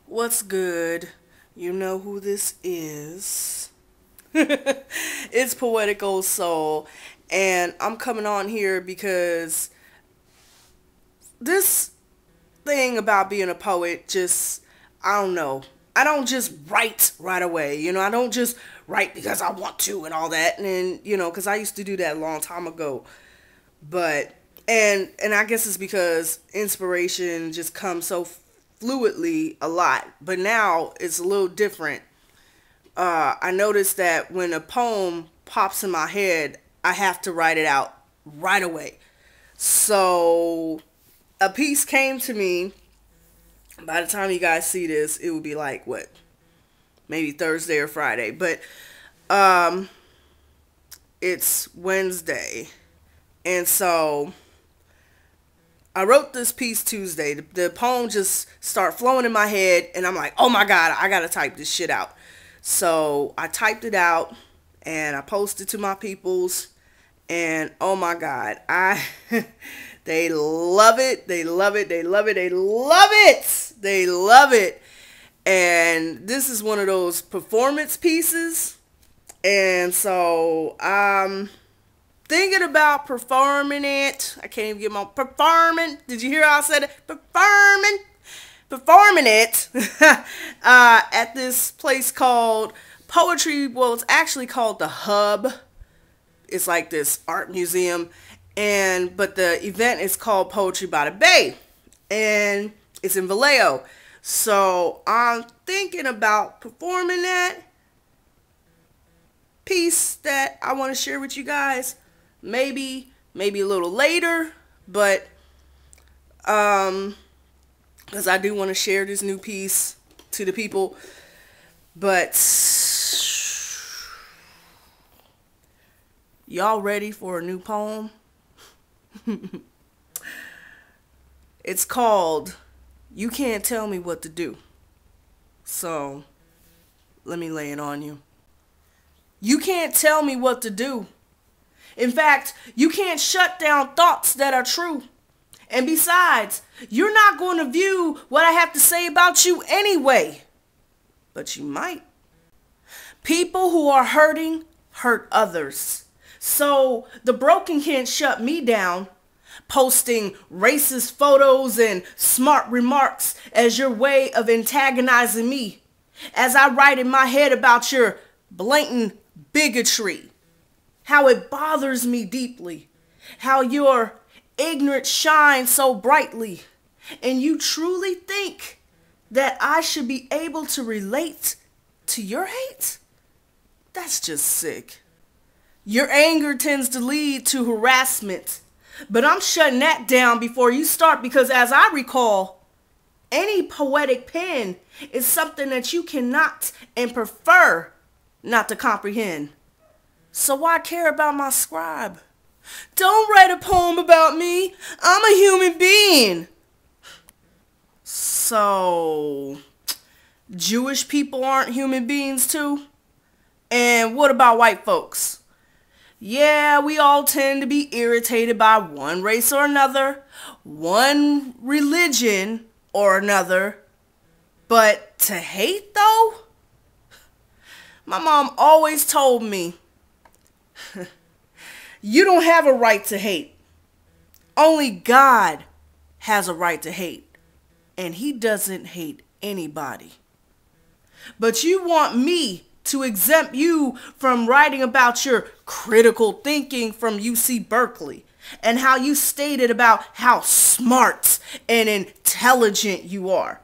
What's good? You know who this is. It's Poetic Old Soul, and I'm coming on here because this thing about being a poet just, I don't know. I don't just write right away, I don't just write because I want to and all that, and then, because I used to do that a long time ago. But and I guess it's because inspiration just comes so fluidly a lot, but now it's a little different. I noticed that when a poem pops in my head, I have to write it out right away. So a piece came to me. By the time you guys see this, it will be like what, maybe Thursday or Friday, but it's Wednesday, and so I wrote this piece Tuesday. The poem just started flowing in my head, and I'm like, oh my God, I gotta type this shit out. So I typed it out, and I posted to my peoples, and oh my God, they love it, they love it, they love it, they love it, they love it. And this is one of those performance pieces, and so thinking about performing it. I can't even get my performing. Did you hear how I said it? Performing it at this place called Poetry. Well, it's actually called the Hub. It's like this art museum, but the event is called Poetry by the Bay, and it's in Vallejo. So I'm thinking about performing that piece that I want to share with you guys. Maybe a little later, but because I do want to share this new piece to the people. But y'all ready for a new poem? It's called You Can't Tell Me What to Do. So let me lay it on you. You can't tell me what to do. In fact, you can't shut down thoughts that are true. And besides, you're not going to view what I have to say about you anyway. But you might. People who are hurting hurt others. So the broken can't shut me down. Posting racist photos and smart remarks as your way of antagonizing me. As I write in my head about your blatant bigotry. How it bothers me deeply. How your ignorance shines so brightly. And you truly think that I should be able to relate to your hate? That's just sick. Your anger tends to lead to harassment. But I'm shutting that down before you start, because as I recall, any poetic pen is something that you cannot and prefer not to comprehend. So why care about my scribe? Don't write a poem about me. I'm a human being. So, Jewish people aren't human beings too? And what about white folks? Yeah, we all tend to be irritated by one race or another, one religion or another. But to hate though? My mom always told me, you don't have a right to hate. Only God has a right to hate. And he doesn't hate anybody. But you want me to exempt you from writing about your critical thinking from UC Berkeley and how you stated about how smart and intelligent you are.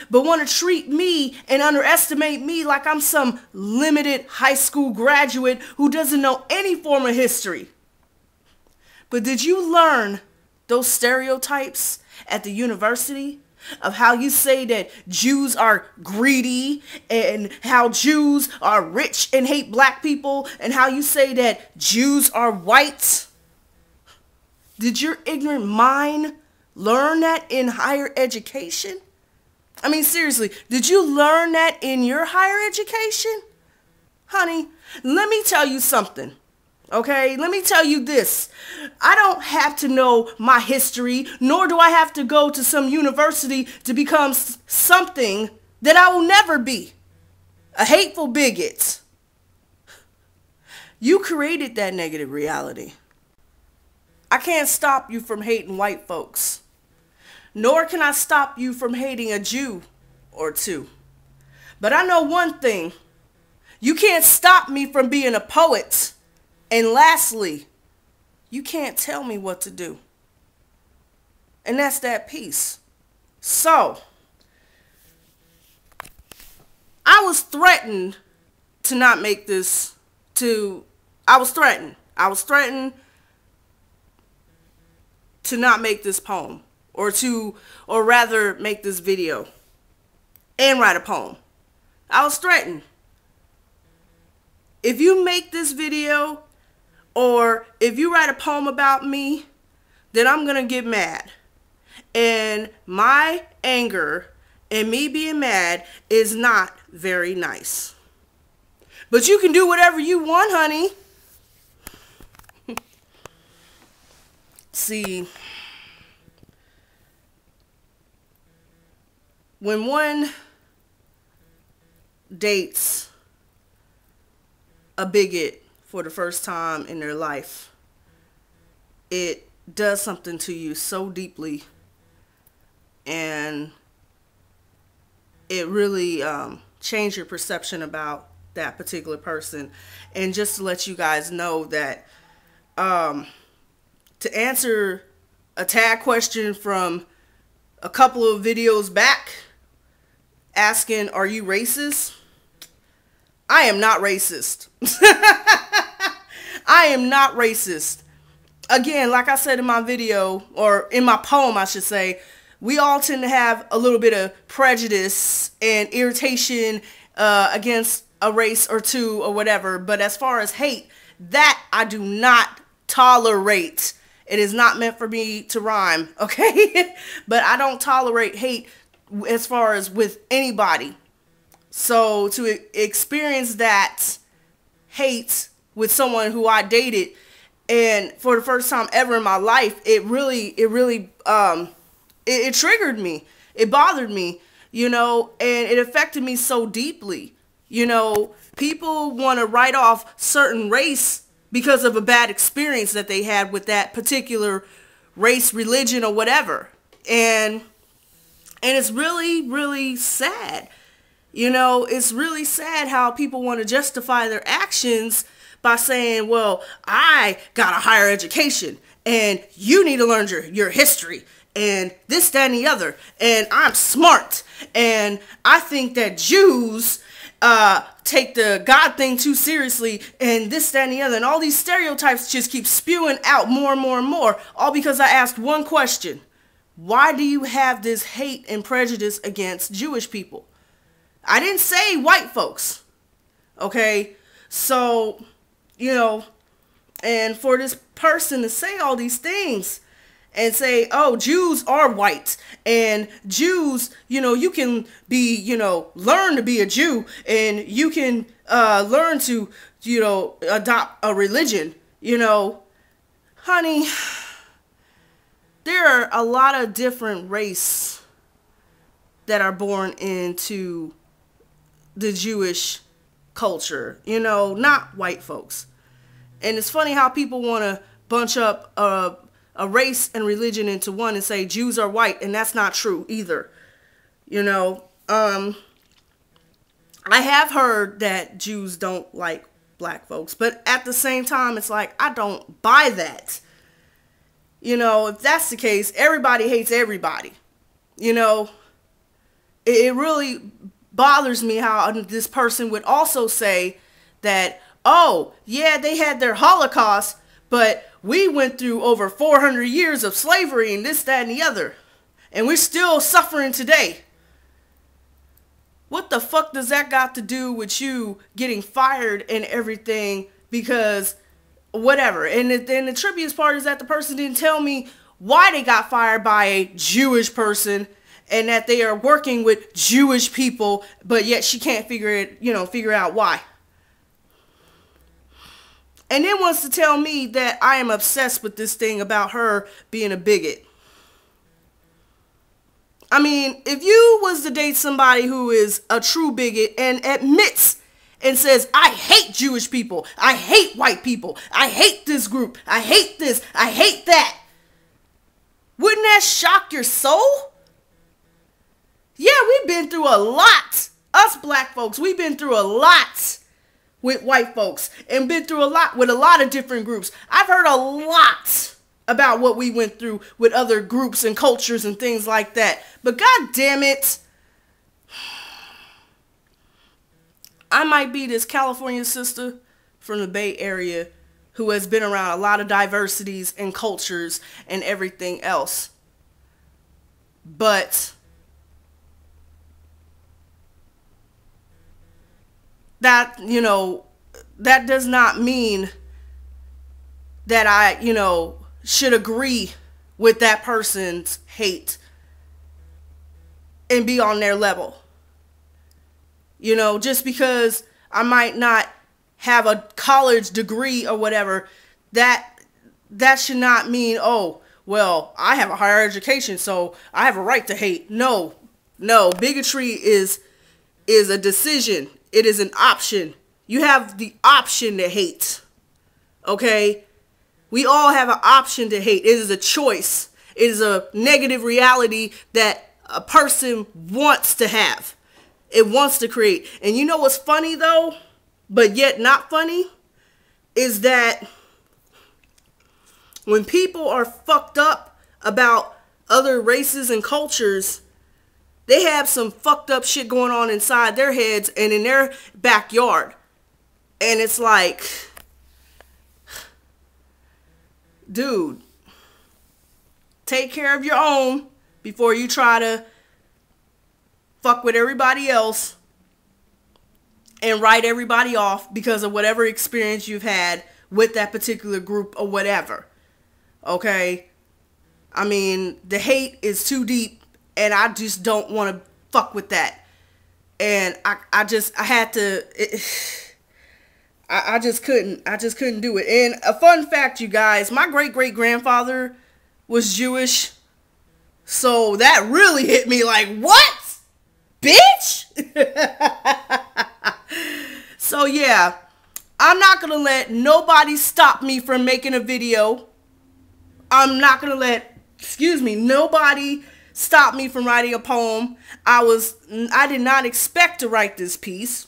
But want to treat me and underestimate me like I'm some limited high school graduate who doesn't know any form of history. But did you learn those stereotypes at the university of how you say that Jews are greedy and how Jews are rich and hate black people and how you say that Jews are white? Did your ignorant mind learn that in higher education? I mean, seriously, did you learn that in your higher education? Honey, let me tell you something. Okay, let me tell you this. I don't have to know my history, nor do I have to go to some university to become something that I will never be a hateful bigot. You created that negative reality. I can't stop you from hating white folks, nor can I stop you from hating a Jew or two. But I know one thing. You can't stop me from being a poet. And lastly, you can't tell me what to do. And that's that piece. So, I was threatened to not make this I was threatened to not make this poem or rather make this video and write a poem. I was threatened. If you make this video or if you write a poem about me, then I'm going to get mad. And my anger and me being mad is not very nice. But you can do whatever you want, honey. See, when one dates a bigot for the first time in their life, it does something to you so deeply, and it really changed your perception about that particular person. And just to let you guys know that to answer a tag question from a couple of videos back asking, are you racist? I am not racist. I am not racist. Again, like I said in my video, or in my poem, I should say, we all tend to have a little bit of prejudice and irritation against a race or two or whatever. But as far as hate, that I do not tolerate. It is not meant for me to rhyme, okay? But I don't tolerate hate as far as with anybody. So to experience that hate with someone who I dated, and for the first time ever in my life, it triggered me. It bothered me, you know, and it affected me so deeply. You know, people want to write off certain race because of a bad experience that they had with that particular race, religion, or whatever. And it's really, really sad. You know, it's really sad how people want to justify their actions by saying, well, I got a higher education and you need to learn your history and this, that, and the other. And I'm smart. And I think that Jews take the God thing too seriously and this, that, and the other. And all these stereotypes just keep spewing out more and more and more, all because I asked one question. Why do you have this hate and prejudice against Jewish people? I didn't say white folks. Okay? So, you know, and for this person to say all these things and say, oh, Jews are white, and Jews, you know, you can be, you know, learn to be a Jew, and you can learn to, you know, adopt a religion, you know. Honey, there are a lot of different races that are born into the Jewish culture, you know, not white folks. And it's funny how people want to bunch up a race and religion into one and say Jews are white, and that's not true either. You know, I have heard that Jews don't like black folks, but at the same time, it's like, I don't buy that. You know, if that's the case, everybody hates everybody. You know, it really bothers me how this person would also say that, oh, yeah, they had their Holocaust, but we went through over 400 years of slavery and this, that, and the other, and we're still suffering today. What the fuck does that got to do with you getting fired and everything? Because whatever. And the tribute part is that the person didn't tell me why they got fired by a Jewish person, and that they are working with Jewish people, but yet she can't figure out why. And then wants to tell me that I am obsessed with this thing about her being a bigot. I mean, if you was to date somebody who is a true bigot and admits and says, I hate Jewish people, I hate white people, I hate this group, I hate this, I hate that, wouldn't that shock your soul? Yeah, we've been through a lot. Us black folks, we've been through a lot with white folks and been through a lot with a lot of different groups. I've heard a lot about what we went through with other groups and cultures and things like that. But god damn it, I might be this California sister from the Bay Area who has been around a lot of diversities and cultures and everything else. But that, that does not mean that I, should agree with that person's hate and be on their level. Just because I might not have a college degree or whatever, that should not mean, oh, well, I have a higher education, so I have a right to hate. No, bigotry is a decision. It is an option. You have the option to hate. Okay? We all have an option to hate. It is a choice. It is a negative reality that a person wants to have. It wants to create. And you know what's funny though, but yet not funny, is that when people are fucked up about other races and cultures, they have some fucked up shit going on inside their heads and in their backyard. And it's like, dude, take care of your own before you try to fuck with everybody else and write everybody off because of whatever experience you've had with that particular group or whatever. Okay? I mean, the hate is too deep and I just don't want to fuck with that. And I just couldn't do it. And a fun fact, you guys, my great-great-grandfather was Jewish. So that really hit me like, what? Bitch? So yeah, I'm not going to let nobody stop me from making a video. I'm not going to let, nobody stop me from writing a poem. I did not expect to write this piece.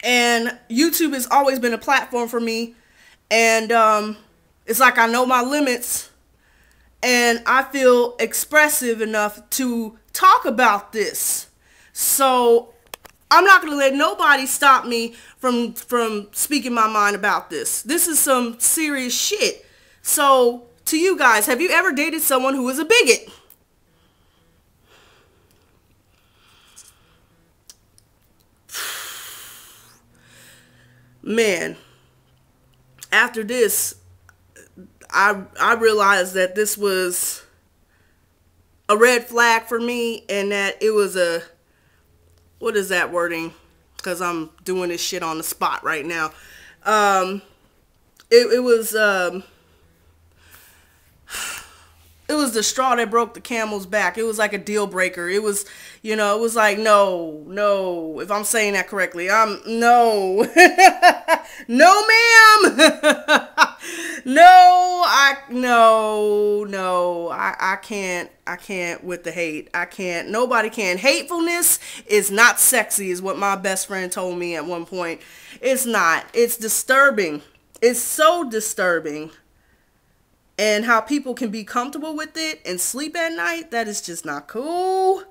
And YouTube has always been a platform for me. And it's like I know my limits. And I feel expressive enough to talk about this. So I'm not going to let nobody stop me from speaking my mind about this. This is some serious shit. So to you guys, have you ever dated someone who is a bigot? Man, after this, I realized that this was a red flag for me and that it was a, what is that wording? Because I'm doing this shit on the spot right now. It was the straw that broke the camel's back. It was like a deal breaker. It was, it was like, no, if I'm saying that correctly, no, no, ma'am. I can't with the hate. I can't, nobody can. Hatefulness is not sexy is what my best friend told me at one point. It's not. It's disturbing. It's so disturbing. And how people can be comfortable with it and sleep at night, that is just not cool.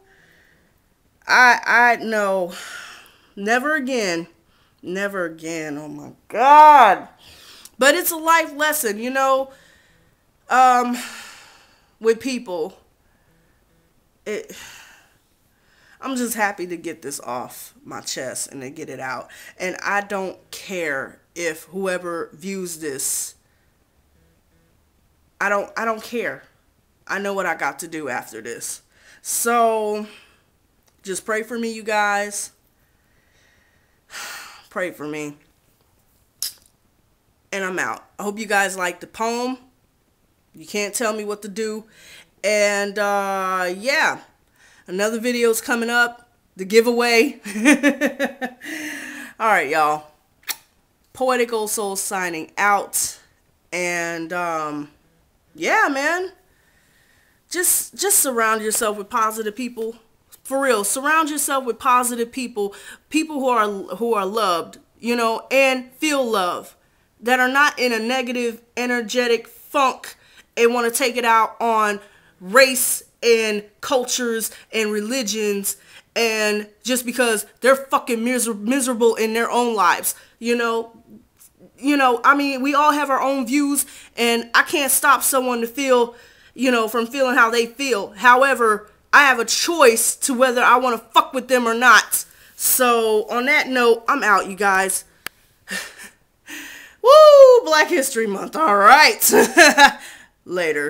No, never again. Never again. Oh my God. But it's a life lesson, with people. I'm just happy to get this off my chest and to get it out. And I don't care if whoever views this, I don't care. I know what I got to do after this. So just pray for me, you guys. Pray for me. And I'm out. I hope you guys liked the poem. You can't tell me what to do. And yeah. Another video's coming up. The giveaway. All right, y'all. Poetic Old Soul signing out. And, yeah, man. Just surround yourself with positive people. For real, surround yourself with positive people. People who are loved, you know, and feel love. That are not in a negative, energetic funk and want to take it out on race and cultures and religions, and just because they're fucking miserable in their own lives. You know, I mean, we all have our own views, and I can't stop someone to feel, you know, from feeling how they feel. However, I have a choice to whether I want to fuck with them or not. So on that note, I'm out, you guys. Woo! Black History Month. All right. Later.